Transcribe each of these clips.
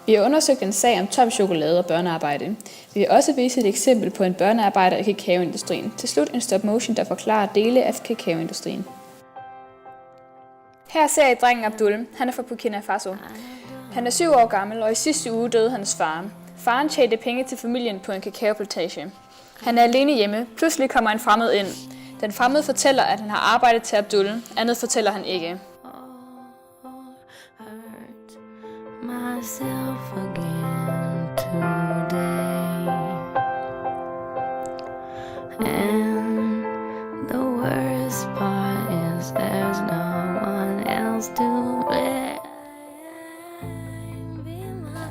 Vi har undersøgt en sag om tom chokolade og børnearbejde. Vi vil også vise et eksempel på en børnearbejder i kakaoindustrien. Til slut en stop-motion, der forklarer dele af kakaoindustrien. Her ser I drengen Abdul. Han er fra Burkina Faso. Han er 7 år gammel, og i sidste uge døde hans far. Faren tjente penge til familien på en kakaoplantage. Han er alene hjemme. Pludselig kommer en fremmed ind. Den fremmede fortæller, at han har arbejdet til Abdul. Andet fortæller han ikke.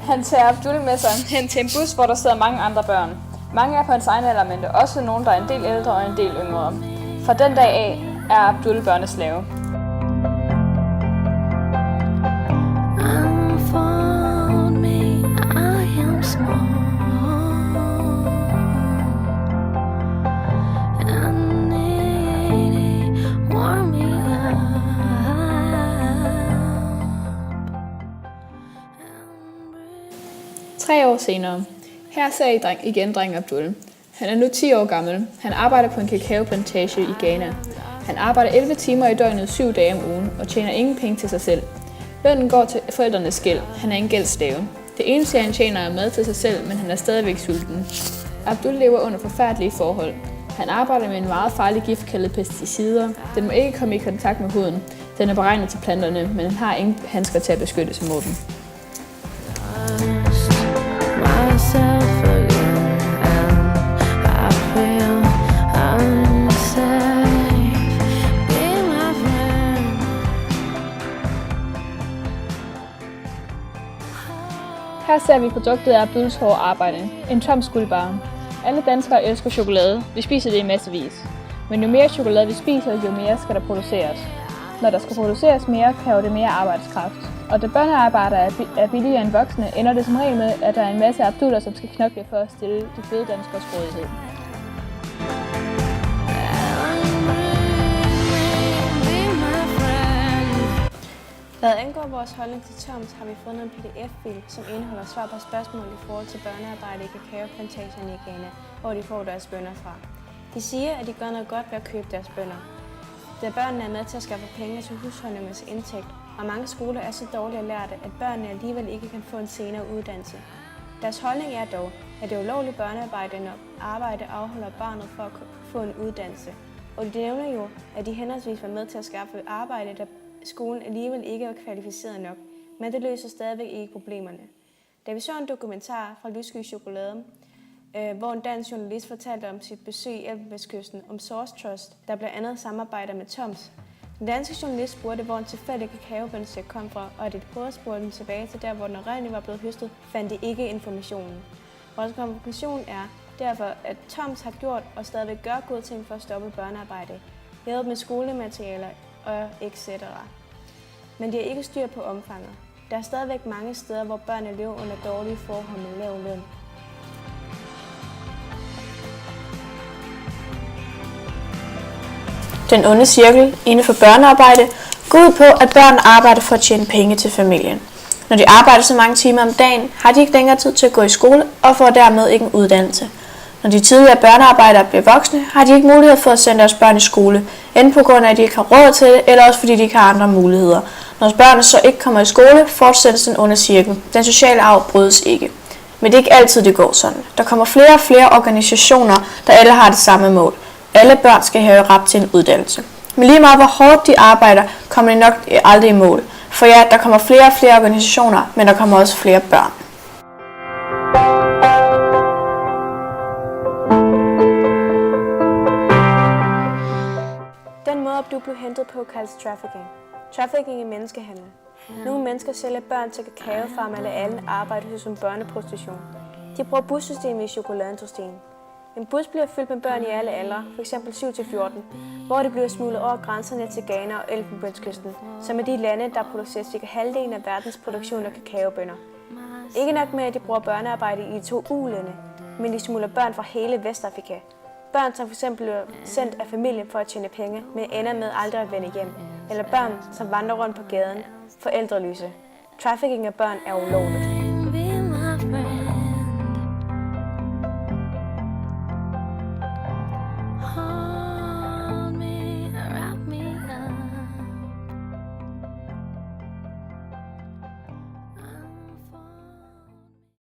Han tager Abdul med sig hen til en bus, hvor der sidder mange andre børn. Mange er på hans egen alder, men der er også nogen, der er en del ældre og en del yngre. Fra den dag af er Abdul børneslave. Tre år senere. Her ser I igen drengen Abdul. Han er nu 10 år gammel. Han arbejder på en kakaoplantage i Ghana. Han arbejder 11 timer i døgnet 7 dage om ugen og tjener ingen penge til sig selv. Lønnen går til forældrenes gæld. Han er en gældsslave. Det eneste han tjener er mad til sig selv, men han er stadigvæk sulten. Abdul lever under forfærdelige forhold. Han arbejder med en meget farlig gift kaldet pesticider. Den må ikke komme i kontakt med huden. Den er beregnet til planterne, men han har ingen handsker til at beskytte sig mod dem. Her ser vi produktet af Abduls hårde arbejde. En tom skuldbar. Alle danskere elsker chokolade. Vi spiser det i massevis. Men jo mere chokolade vi spiser, jo mere skal der produceres. Når der skal produceres mere, kræver det mere arbejdskraft. Og da børnearbejdere er billigere end voksne, ender det som regel med, at der er en masse Abduller, som skal knokle for at stille de fede danskers rådighed. Hvad angår vores holdning til Toms, har vi fundet en pdf-fil, som indeholder svar på spørgsmål i forhold til børnearbejde i kakaoplantagen i Ghana, hvor de får deres bønner fra. De siger, at de gør noget godt ved at købe deres bønner, da børnene er med til at skaffe penge til husholdningernes indtægt, og mange skoler er så dårligt lærte, at børnene alligevel ikke kan få en senere uddannelse. Deres holdning er dog, at det er ulovligt børnearbejde, når arbejde afholder barnet for at få en uddannelse. Og de nævner jo, at de henholdsvis var med til at skaffe arbejde, da skolen alligevel ikke var kvalificeret nok, men det løser stadigvæk ikke problemerne. Da vi så en dokumentar fra Lyssky Chokolade, hvor en dansk journalist fortalte om sit besøg i Elfenbenskysten om Source Trust, der blandt andet samarbejder med Toms. Den danske journalist spurgte, hvor en tilfældig kakaobønnesæk kom fra, og at de prøvede at spore den tilbage til der, hvor den oprindeligt var blevet høstet, fandt de ikke informationen. Vores konklusion er derfor, at Toms har gjort og stadigvæk gør gode ting for at stoppe børnearbejde, hjælp med skolematerialer og etc. Men de har ikke styr på omfanget. Der er stadigvæk mange steder, hvor børnene lever under dårlige forhold med lav løn. Den onde cirkel inden for børnearbejde går ud på, at børn arbejder for at tjene penge til familien. Når de arbejder så mange timer om dagen, har de ikke længere tid til at gå i skole og får dermed ikke en uddannelse. Når de tidligere børnearbejdere bliver voksne, har de ikke mulighed for at sende deres børn i skole, enten på grund af, at de ikke har råd til det, eller også fordi de ikke har andre muligheder. Når børnene så ikke kommer i skole, fortsættes den onde cirkel. Den sociale arv brydes ikke. Men det er ikke altid, det går sådan. Der kommer flere og flere organisationer, der alle har det samme mål. Alle børn skal have ret til en uddannelse. Men lige meget hvor hårdt de arbejder, kommer de nok aldrig i mål. For ja, der kommer flere og flere organisationer, men der kommer også flere børn. Den måde, du blev hentet på, kaldes trafficking. Trafficking er menneskehandel. Nogle mennesker sælger børn til kakaofarmer eller andet arbejde hos en børneprostitution. De bruger bussystemet i chokoladeindustrien. En bus bliver fyldt med børn i alle aldre, f.eks. 7-14, hvor det bliver smuglet over grænserne til Ghana og Elfenbenskysten, som er de lande, der producerer ca. halvdelen af verdens produktion af kakaobønner. Ikke nok med, at de bruger børnearbejde i de 2 ulande, men de smugler børn fra hele Vestafrika. Børn, som f.eks. bliver sendt af familien for at tjene penge, men ender med aldrig at vende hjem. Eller børn, som vandrer rundt på gaden, forældreløse. Trafficking af børn er ulovligt.